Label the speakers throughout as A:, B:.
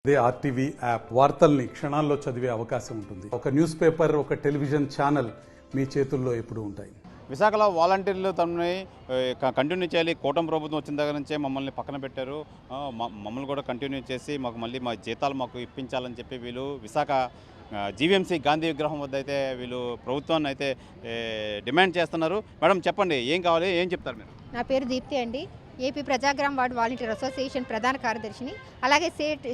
A: ఇదే RTV app వార్తల్ని క్షణాల్లో చదివే అవకాశం ఉంటుంది. ఒక న్యూస్ పేపర్, ఒక టెలివిజన్ ఛానల్ మీ చేతుల్లో ఎప్పుడూ ఉంటాయి.
B: విశాఖలో వాలంటీర్లు తమని కంటిన్యూ చేయాలి. కూటమి ప్రభుత్వం వచ్చిన దగ్గర నుంచే మమ్మల్ని పక్కన పెట్టారు. మమ్మల్ని కూడా కంటిన్యూ చేసి మా జీతాలు మాకు ఇప్పించాలని చెప్పి వీళ్ళు విశాఖ జీవీఎంసీ గాంధీ విగ్రహం వద్ద అయితే వీళ్ళు ప్రభుత్వాన్ని అయితే డిమాండ్ చేస్తున్నారు. మేడం చెప్పండి, ఏం కావాలి, ఏం చెప్తారు మీరు?
C: నా పేరు దీప్తి అండి. ఏపీ ప్రజాగ్రామ్ వార్డ్ వాలంటీర్ అసోసియేషన్ ప్రధాన కార్యదర్శిని, అలాగే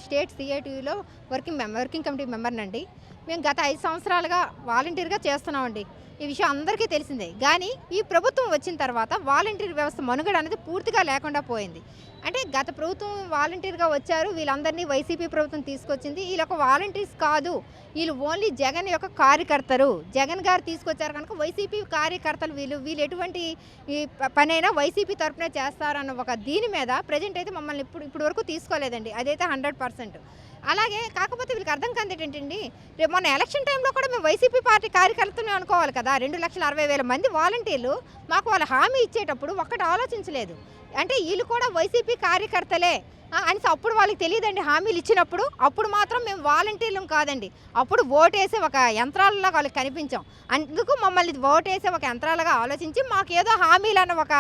C: స్టేట్ సిఐటిలో వర్కింగ్ కమిటీ మెంబర్నండి. మేము గత 5 సంవత్సరాలుగా వాలంటీర్గా చేస్తున్నామండి. ఈ విషయం అందరికీ తెలిసిందే. కానీ ఈ ప్రభుత్వం వచ్చిన తర్వాత వాలంటీర్ వ్యవస్థ మనుగడ అనేది పూర్తిగా లేకుండా పోయింది. అంటే గత ప్రభుత్వం వాలంటీర్గా వచ్చారు, వీళ్ళందరినీ వైసీపీ ప్రభుత్వం తీసుకొచ్చింది. వీళ్ళొక వాలంటీర్స్ కాదు, వీళ్ళు ఓన్లీ జగన్ యొక్క కార్యకర్తలు. జగన్ గారు తీసుకొచ్చారు కనుక వైసీపీ కార్యకర్తలు వీళ్ళు ఎటువంటి ఈ పనైనా వైసీపీ తరఫునే చేస్తారన్న ఒక దీని మీద ప్రజెంట్ అయితే మమ్మల్ని ఇప్పుడు వరకు తీసుకోలేదండి. అదైతే 100%. అలాగే కాకపోతే వీళ్ళకి అర్థం కాదు ఏంటండి, రేపు మొన్న ఎలక్షన్ టైంలో కూడా మేము వైసీపీ పార్టీ కార్యకర్తలు అనుకోవాలి కదా. 2,60,000 మంది వాలంటీర్లు మాకు వాళ్ళు హామీ ఇచ్చేటప్పుడు ఒక్కటి ఆలోచించలేదు. అంటే వీళ్ళు కూడా వైసీపీ కార్యకర్తలే అని అప్పుడు వాళ్ళకి తెలియదండి. హామీలు ఇచ్చినప్పుడు అప్పుడు మాత్రం మేము వాలంటీర్లం కాదండి, అప్పుడు ఓటేసే ఒక యంత్రాలలాగా వాళ్ళకి కనిపించాం. అందుకు మమ్మల్ని ఓటేసే ఒక యంత్రాలుగా ఆలోచించి మాకేదో హామీలు అన్న ఒక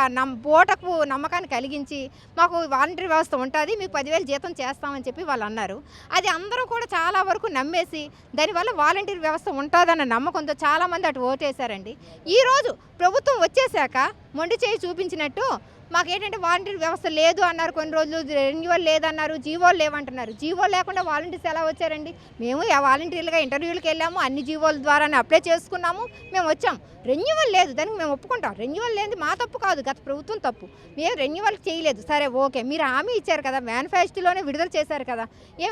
C: ఓటకు నమ్మకాన్ని కలిగించి మాకు వాలంటీర్ వ్యవస్థ ఉంటుంది, మీకు 10,000 జీతం చేస్తామని చెప్పి వాళ్ళు అన్నారు. అది అందరూ కూడా చాలా వరకు నమ్మేసి దానివల్ల వాలంటీర్ వ్యవస్థ ఉంటుందన్న నమ్మకంతో చాలామంది అటు ఓటేశారండి. ఈరోజు ప్రభుత్వం వచ్చేసాక మొండి చేయి చూపించినట్టు మాకేంటంటే వాలంటీర్ వ్యవస్థ లేదు అన్నారు, కొన్ని రోజులు రెన్యువల్ లేదన్నారు, జీవోలు లేవంటున్నారు. జీవోలు లేకుండా వాలంటీర్స్ ఎలా వచ్చారండి? మేము వాలంటీర్లుగా ఇంటర్వ్యూలకు వెళ్ళాము, అన్ని జీవోల ద్వారానే అప్లై చేసుకున్నాము, మేము వచ్చాం. రెన్యువల్ లేదు, దానికి మేము ఒప్పుకుంటాం. రెన్యువల్ లేదు మా తప్పు కాదు, గత ప్రభుత్వం తప్పు. మేము రెన్యువల్ చేయలేదు, సరే ఓకే, మీరు హామీ ఇచ్చారు కదా, మేనిఫెస్టోలోనే విడుదల చేశారు కదా,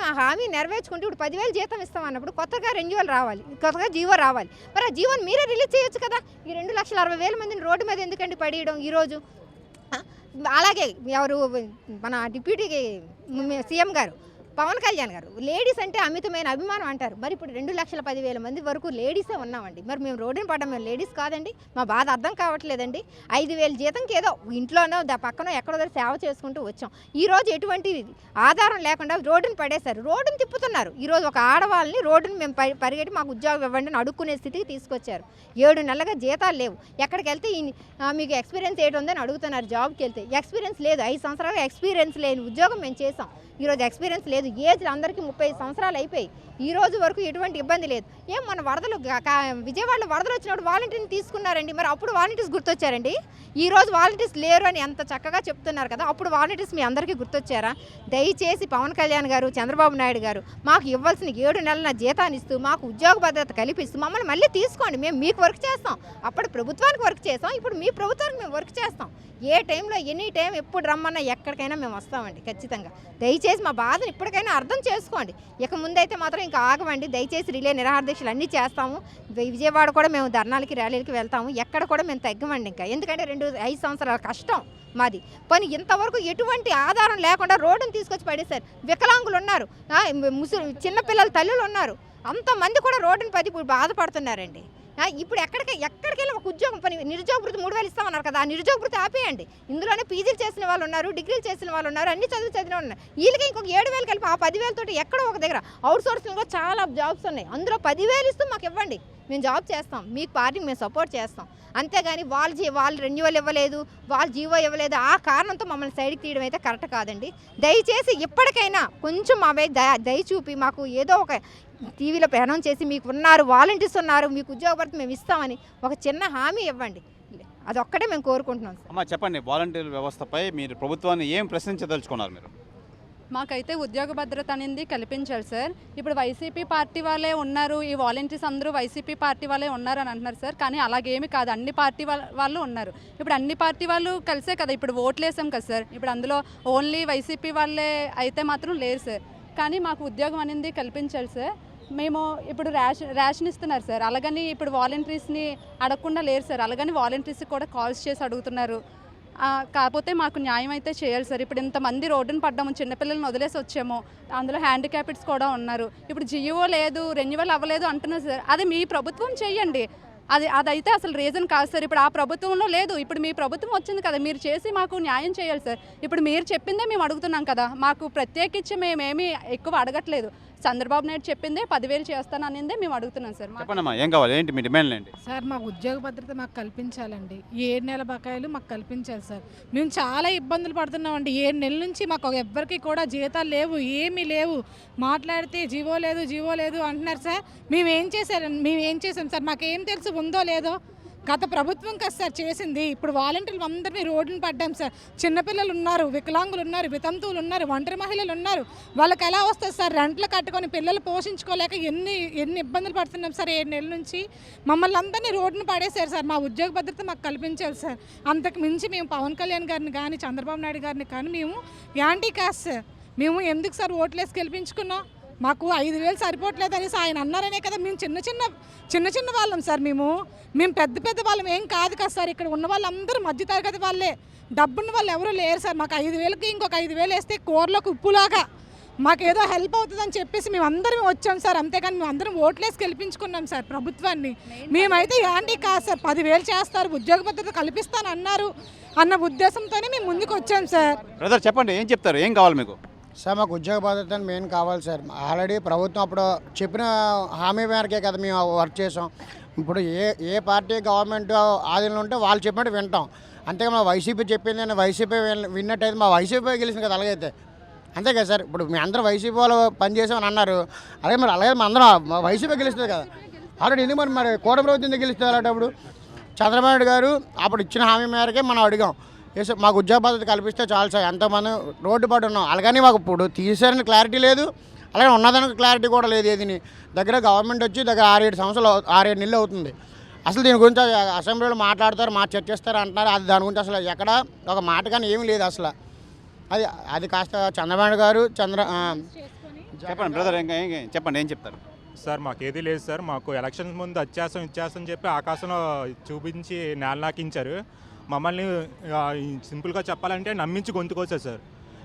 C: ఆ హామీ నెరవేర్చుకుంటే ఇప్పుడు 10,000 జీతం ఇస్తాం అన్నప్పుడు కొత్తగా రెన్యువల్ రావాలి, కొత్తగా జీవో రావాలి. మరి ఆ జీవోని మీరే రిలీజ్ చేయొచ్చు కదా. ఈ 2,60,000 మందిని రోడ్డు మీద ఎందుకండి పడేయడం ఈరోజు? అలాగే ఎవరు మన డిప్యూటీ సీఎం గారు పవన్ కళ్యాణ్ గారు లేడీస్ అంటే అమితమైన అభిమానం అంటారు. మరి ఇప్పుడు 2,10,000 మంది వరకు లేడీసే ఉన్నామండి. మరి మేము రోడ్డుని పడ్డాం, మేము లేడీస్ కాదండి? మా బాధ అర్థం కావట్లేదండి. 5,000 జీతంకి ఏదో ఇంట్లోనో పక్కనో ఎక్కడో దగ్గర సేవ చేసుకుంటూ వచ్చాం. ఈరోజు ఎటువంటి ఆధారం లేకుండా రోడ్డుని పడేశారు, రోడ్డుని తిప్పుతున్నారు. ఈరోజు ఒక ఆడవాళ్ళని రోడ్డుని మేము పరిగెట్టి మాకు ఉద్యోగం ఇవ్వండి అని అడుక్కునే స్థితికి తీసుకొచ్చారు. 7 నెలలుగా జీతాలు లేవు. ఎక్కడికి వెళ్తే మీకు ఎక్స్పీరియన్స్ ఏంటి ఉందని అడుగుతున్నారు. జాబ్కి వెళ్తే ఎక్స్పీరియన్స్ లేదు, 5 సంవత్సరాలుగా ఎక్స్పీరియన్స్ లేని ఉద్యోగం మేము చేసాం. ఈరోజు ఎక్స్పీరియన్స్ లేదు. ఏజ్ అందరికీ 35 సంవత్సరాలు అయిపోయి ఈ రోజు వరకు ఎటువంటి ఇబ్బంది లేదు. మన వరదలు విజయవాడలో వరదలు వచ్చినప్పుడు వాలంటీర్ని తీసుకున్నారండి, మరి అప్పుడు వాలంటీర్స్ గుర్తొచ్చారండి? ఈరోజు వాలంటీర్స్ లేరు అని ఎంత చక్కగా చెప్తున్నారు కదా, అప్పుడు వాలంటీర్స్ మీ అందరికీ గుర్తొచ్చారా? దయచేసి పవన్ కళ్యాణ్ గారు, చంద్రబాబు నాయుడు గారు మాకు ఇవ్వాల్సిన 7 నెలల జీతాన్ని ఇస్తూ మాకు ఉద్యోగ భద్రత కల్పిస్తూ మమ్మల్ని మళ్ళీ తీసుకోండి. మేము మీకు వర్క్ చేస్తాం, అప్పుడు ప్రభుత్వానికి వర్క్ చేస్తాం, ఇప్పుడు మీ ప్రభుత్వానికి మేము వర్క్ చేస్తాం. ఏ టైంలో ఎనీ టైం ఎప్పుడు రమ్మన్నా ఎక్కడికైనా మేము వస్తామండి ఖచ్చితంగా. దయచేసి మా బాధను ఇప్పటికైనా అర్థం చేసుకోండి. ఇక ముందైతే మాత్రం ఇంకా ఆగమండి. దయచేసి రిలే నిరాహారదీక్షలు అన్నీ చేస్తాము. విజయవాడ కూడా మేము ధర్నాలకి ర్యాలీలకి వెళ్తాము. ఎక్కడ కూడా మేము తగ్గమండి ఇంకా. ఎందుకంటే 5 సంవత్సరాల కష్టం మాది. పని ఇంతవరకు ఎటువంటి ఆధారం లేకుండా రోడ్డును తీసుకొచ్చి పడేశారు. వికలాంగులు ఉన్నారు, చిన్నపిల్లల తల్లులు ఉన్నారు, అంతమంది కూడా రోడ్డుని పది ఇప్పుడు బాధపడుతున్నారండి. ఇప్పుడు ఎక్కడికెళ్ళి ఒక ఉద్యోగం పని నిరుద్యోగ వృత్తి 3,000 ఇస్తామన్నారు కదా, ఆ నిరుద్యోగ వృత్తి ఆపేయండి. ఇందులోనే పీజీలు చేసిన వాళ్ళు ఉన్నారు, డిగ్రీలు చేసిన వాళ్ళు ఉన్నారు, అన్ని చదివిన ఉన్నారు. వీళ్ళకి ఇంకొక 7,000 కలిపి ఆ 10,000 తోటి ఎక్కడో ఒక దగ్గర అవుట్ సోర్సింగ్లో చాలా జాబ్స్ ఉన్నాయి. అందులో 10,000 ఇస్తూ మాకు ఇవ్వండి, మేము జాబ్ చేస్తాం, మీకు పార్టీకి మేము సపోర్ట్ చేస్తాం. అంతేగాని వాళ్ళు రెన్యువల్ ఇవ్వలేదు, వాళ్ళు జీవో ఇవ్వలేదు, ఆ కారణంతో మమ్మల్ని సైడ్కి తీయడం అయితే కరెక్ట్ కాదండి. దయచేసి ఇప్పటికైనా కొంచెం మా దయ చూపి మాకు ఏదో ఒక టీవీలో అనౌన్స్ చేసి మీకు ఉన్నారు, వాలంటీర్స్ ఉన్నారు, మీకు ఉద్యోగ భద్రత మేము ఇస్తామని ఒక చిన్న హామీ ఇవ్వండి. అదొక్కటే మేము కోరుకుంటున్నాం.
B: అమ్మా చెప్పండి, వాలంటీర్ వ్యవస్థపై మీరు ప్రభుత్వాన్ని ఏం ప్రశ్నించదలుచుకున్నారు మీరు?
D: మాకైతే ఉద్యోగ భద్రత అనేది కల్పించాలి సార్. ఇప్పుడు వైసీపీ పార్టీ వాళ్ళే ఉన్నారు, ఈ వాలంటీర్స్ అందరూ వైసీపీ పార్టీ వాళ్ళే ఉన్నారు అని అంటున్నారు సార్. కానీ అలాగేమి కాదు, అన్ని పార్టీ వాళ్ళు ఉన్నారు. ఇప్పుడు అన్ని పార్టీ వాళ్ళు కలిసే కదా ఇప్పుడు ఓట్లు వేసాం కదా సార్. ఇప్పుడు అందులో ఓన్లీ వైసీపీ వాళ్ళే అయితే మాత్రం లేరు సార్. కానీ మాకు ఉద్యోగం అనేది కల్పించాలి సార్. మేము ఇప్పుడు రేషన్ ఇస్తున్నారు సార్, అలాగని ఇప్పుడు వాలంటీర్స్ని అడగకుండా లేరు సార్. అలాగని వాలంటీర్స్కి కూడా కాల్స్ చేసి అడుగుతున్నారు. కాకపోతే మాకు న్యాయం అయితే చేయాలి సార్. ఇప్పుడు ఇంతమంది రోడ్డును పడ్డాము, చిన్నపిల్లల్ని వదిలేసి వచ్చాము, అందులో హ్యాండిక్యాప్డ్స్ కూడా ఉన్నారు. ఇప్పుడు జియో లేదు, రెన్యువల్ అవ్వలేదు అంటున్నారు సార్. అది మీ ప్రభుత్వం చేయండి. అదైతే అసలు రీజన్ కాదు సార్. ఇప్పుడు ఆ ప్రభుత్వంలో లేదు, ఇప్పుడు మీ ప్రభుత్వం వచ్చింది కదా, మీరు చేసి మాకు న్యాయం చేయాలి సార్. ఇప్పుడు మీరు చెప్పిందే మేము అడుగుతున్నాం కదా, మాకు ప్రత్యేకించి మేమేమీ ఎక్కువ అడగట్లేదు. చంద్రబాబు నాయుడు చెప్పిందే 10,000 చేస్తాను అనిందే మేము అడుగుతున్నాం సార్.
B: చెప్పండమ్మా, ఏం కావాలి, ఏంటి మీ డిమాండ్లు ఏంటి?
E: సార్ మాకు ఉద్యోగ భద్రత మాకు కల్పించాలండి. 7 నెలల బకాయిలు మాకు కల్పించాలి సార్. మేము చాలా ఇబ్బందులు పడుతున్నామండి. 7 నెలల నుంచి మాకు ఎవ్వరికి కూడా జీతాలు లేవు, ఏమీ లేవు. మాట్లాడితే జీవో లేదు అంటున్నారు సార్. మేము ఏం చేసాం సార్, మాకేం తెలుసు ఉందో లేదో. గత ప్రభుత్వం కదా సార్ చేసింది. ఇప్పుడు వాలంటీర్లు అందరినీ రోడ్డును పడ్డాం సార్. చిన్నపిల్లలు ఉన్నారు, వికలాంగులు ఉన్నారు, వితంతువులు ఉన్నారు, ఒంటరి మహిళలు ఉన్నారు. వాళ్ళకి ఎలా వస్తుంది సార్? రెంట్లు కట్టుకొని పిల్లలు పోషించుకోలేక ఎన్ని ఇబ్బందులు పడుతున్నాం సార్. 7 నెలల నుంచి మమ్మల్ని అందరినీ రోడ్డును పడేశారు సార్. మా ఉద్యోగ భద్రత మాకు కల్పించాలి సార్. అంతకు మించి మేము పవన్ కళ్యాణ్ గారిని కానీ చంద్రబాబు నాయుడు గారిని కానీ మేము యాంటీ కాస్ట్ సార్. మేము ఎందుకు సార్ ఓట్లేసి గెలిపించుకున్నాం? మాకు 5,000 సరిపోవట్లేదు అనేసి ఆయన అన్నారనే కదా. మేము చిన్న చిన్న వాళ్ళం సార్. మేము పెద్ద వాళ్ళం ఏం కాదు కదా సార్. ఇక్కడ ఉన్న వాళ్ళందరూ మధ్యతరగతి వాళ్ళే, డబ్బున్న వాళ్ళు ఎవరూ లేరు సార్. మాకు 5,000కి ఇంకొక 5,000 వేస్తే కూరలోకి ఉప్పులాగా మాకేదో హెల్ప్ అవుతుందని చెప్పేసి మేము అందరం వచ్చాం సార్. అంతేకాని మేము అందరం ఓట్లేసి గెలిపించుకున్నాం సార్ ప్రభుత్వాన్ని. మేమైతే యాంటీ కాదు సార్. 10,000 చేస్తారు, ఉద్యోగ భద్రత కల్పిస్తాను అన్న ఉద్దేశంతోనే మేము ముందుకు వచ్చాం సార్.
B: బ్రదర్ చెప్పండి, ఏం చెప్తారు, ఏం కావాలి మీకు?
F: సార్ మాకు ఉద్యోగ భద్రత మెయిన్ కావాలి సార్. ఆల్రెడీ ప్రభుత్వం అప్పుడు చెప్పిన హామీ మేరకే కదా మేము వర్క్ చేసాం. ఇప్పుడు ఏ పార్టీ గవర్నమెంట్ ఆధీనంలో ఉంటే వాళ్ళు చెప్పినట్టు వింటాం. అంతేగా మా వైసీపీ చెప్పింది వైసీపీ విన్నట్టయితే మా వైసీపీ గెలిచింది కదా అలాగైతే. అంతే కదా సార్. ఇప్పుడు మీ అందరూ వైసీపీ వాళ్ళు పనిచేసామని అన్నారు, అలాగే మరి అలాగే మా అందరం వైసీపీ గెలుస్తుంది కదా. ఆల్రెడీ ఎందుకు మరి కోట ప్రభుత్వం ఎందుకు గెలుస్తుంది అలాంటప్పుడు? చంద్రబాబు నాయుడు గారు అప్పుడు ఇచ్చిన హామీ మేరకే మనం అడిగాం. మాకు ఉద్యోగ భద్రత కల్పిస్తే చాలు సార్. ఎంతోమంది రోడ్డు పడి ఉన్నాం. అలాగని మాకు ఇప్పుడు తీసారని క్లారిటీ లేదు, అలాగే ఉన్నదానికి క్లారిటీ కూడా లేదు. ఏదిని దగ్గర గవర్నమెంట్ వచ్చి దగ్గర 6-7 సంవత్సరాలు 6-7 నెలలు అవుతుంది. అసలు దీని గురించి అసెంబ్లీలో మాట్లాడతారు, చర్చిస్తారు అంటున్నారు. అది దాని గురించి అసలు ఎక్కడ ఒక మాట కానీ ఏమీ లేదు అసలు. అది కాస్త చంద్రబాబు గారు
B: చెప్పండి బ్రదర్, చెప్పండి, ఏం చెప్తారు?
G: సార్ మాకేది లేదు సార్. మాకు ఎలక్షన్స్ ముందు ఇచ్చేస్తామని చెప్పి ఆకాశంలో చూపించి నేలనాకించారు. మమ్మల్ని సింపుల్గా చెప్పాలంటే నమ్మించి గొంతుకొచ్చారు సార్.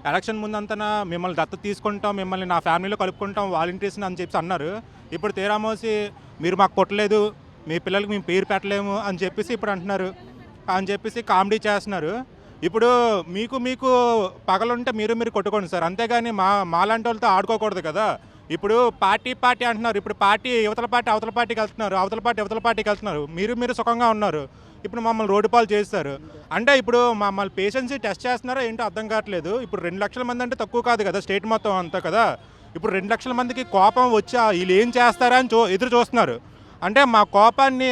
G: ఎలక్షన్ ముందంతా మిమ్మల్ని దత్తత తీసుకుంటాం, మిమ్మల్ని నా ఫ్యామిలీలో కలుపుకుంటాం వాలంటీర్స్ని అని చెప్పి అన్నారు. ఇప్పుడు తీరామోసి మీరు మాకు కొట్టలేదు, మీ పిల్లలకి మేము పేరు పెట్టలేము అని చెప్పేసి ఇప్పుడు అంటున్నారు అని చెప్పేసి కామెడీ చేస్తున్నారు. ఇప్పుడు మీకు పగలుంటే మీరు కొట్టుకోండి సార్, అంతేగాని మాలాంటి వాళ్ళతో ఆడుకోకూడదు కదా. ఇప్పుడు పార్టీ అంటున్నారు, ఇప్పుడు పార్టీ అవతల పార్టీకి వెళ్తున్నారు, అవతల పార్టీకి వెళ్తున్నారు. మీరు సుఖంగా ఉన్నారు, ఇప్పుడు మమ్మల్ని రోడ్డు పాలు చేస్తారు. అంటే ఇప్పుడు మమ్మల్ని పేషెన్సీ టెస్ట్ చేస్తున్నారో ఏంటో అర్థం కావట్లేదు. ఇప్పుడు 2 లక్షల మంది అంటే తక్కువ కాదు కదా, స్టేట్ మొత్తం అంతా కదా. ఇప్పుడు 2 లక్షల మందికి కోపం వచ్చి వీళ్ళు ఏం చేస్తారా అని ఎదురు చూస్తున్నారు. అంటే మా కోపాన్ని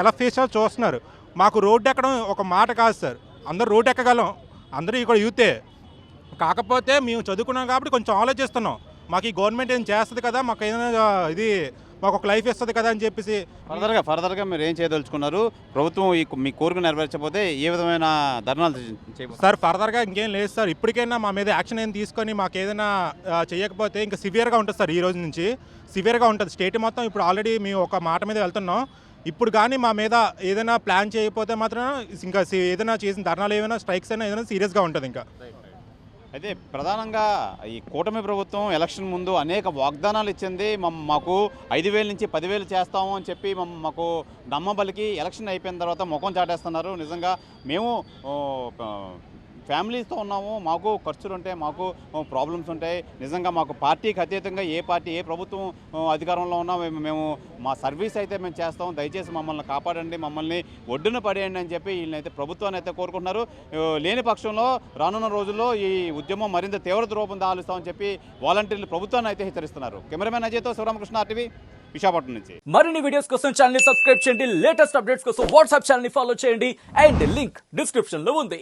G: ఎలా ఫేస్ చేయాలో చూస్తున్నారు. మాకు రోడ్డు ఎక్కడం ఒక మాట కాదు సార్. అందరూ రోడ్డు ఎక్కగలం, అందరూ ఇక్కడ యూతే. కాకపోతే మేము చదువుకున్నాం కాబట్టి కొంచెం ఆలోచిస్తున్నాం. మాకు ఈ గవర్నమెంట్ ఏం చేస్తుంది కదా, మాకు ఏదైనా మాకు ఒక లైఫ్ ఇస్తుంది కదా అని చెప్పేసి.
B: ఫర్దర్గా మీరు ఏం చేయదలుచుకున్నారు? ప్రభుత్వం మీ కోరిక నెరవేర్చకపోతే ఏ విధమైన ధర్నాలు చేయబోతున్నారు?
G: సార్ ఫర్దర్గా ఇంకేం లేదు సార్. ఇప్పటికైనా మా మీద యాక్షన్ ఏం తీసుకొని మాకు ఏదైనా చేయకపోతే ఇంకా సివియర్గా ఉంటుంది సార్. ఈ రోజు నుంచి సివియర్గా ఉంటుంది స్టేట్ మొత్తం. ఇప్పుడు ఆల్రెడీ మేము ఒక మాట మీద వెళ్తున్నాం. ఇప్పుడు కానీ మా మీద ఏదైనా ప్లాన్ చేయకపోతే మాత్రం ఇంకా ఏదైనా చేసిన ధర్నాలు ఏమైనా స్ట్రైక్స్ అయినా ఏదైనా సీరియస్గా ఉంటుంది ఇంకా.
B: అయితే ప్రధానంగా ఈ కూటమి ప్రభుత్వం ఎలక్షన్ ముందు అనేక వాగ్దానాలు ఇచ్చింది. మాకు 5,000 నుంచి 10,000 చేస్తాము అని చెప్పి మాకు నమ్మబలికి ఎలక్షన్ అయిపోయిన తర్వాత ముఖం చాటేస్తున్నారు. నిజంగా మేము ఫ్యామిలీస్తో ఉన్నాము, మాకు ఖర్చులు ఉంటాయి, మాకు ప్రాబ్లమ్స్ ఉంటాయి. నిజంగా మాకు పార్టీకి అతీతంగా ఏ ప్రభుత్వం అధికారంలో ఉన్నా మేము మా సర్వీస్ అయితే మేము చేస్తాం. దయచేసి మమ్మల్ని కాపాడండి, మమ్మల్ని ఒడ్డున పడేయండి అని చెప్పి వీళ్ళనైతే ప్రభుత్వాన్ని అయితే కోరుకుంటున్నారు. లేని పక్షంలో రానున్న రోజుల్లో ఈ ఉద్యమం మరింత తీవ్రత రూపం దాలుస్తామని చెప్పి వాలంటీర్లు ప్రభుత్వాన్ని అయితే హెచ్చరిస్తున్నారు. కెమెరామెన్ అజయ్తో శివరామకృష్ణ, RTV, విశాఖపట్నం నుంచి.
H: మరిన్ని వీడియోస్ కోసం ఛానల్ ని సబ్స్క్రైబ్ చేయండి, లేటెస్ట్ అప్డేట్స్ కోసం వాట్సాప్ ఛానల్ ని ఫాలో చేయండి అండ్ లింక్ డిస్క్రిప్షన్ లో ఉంది.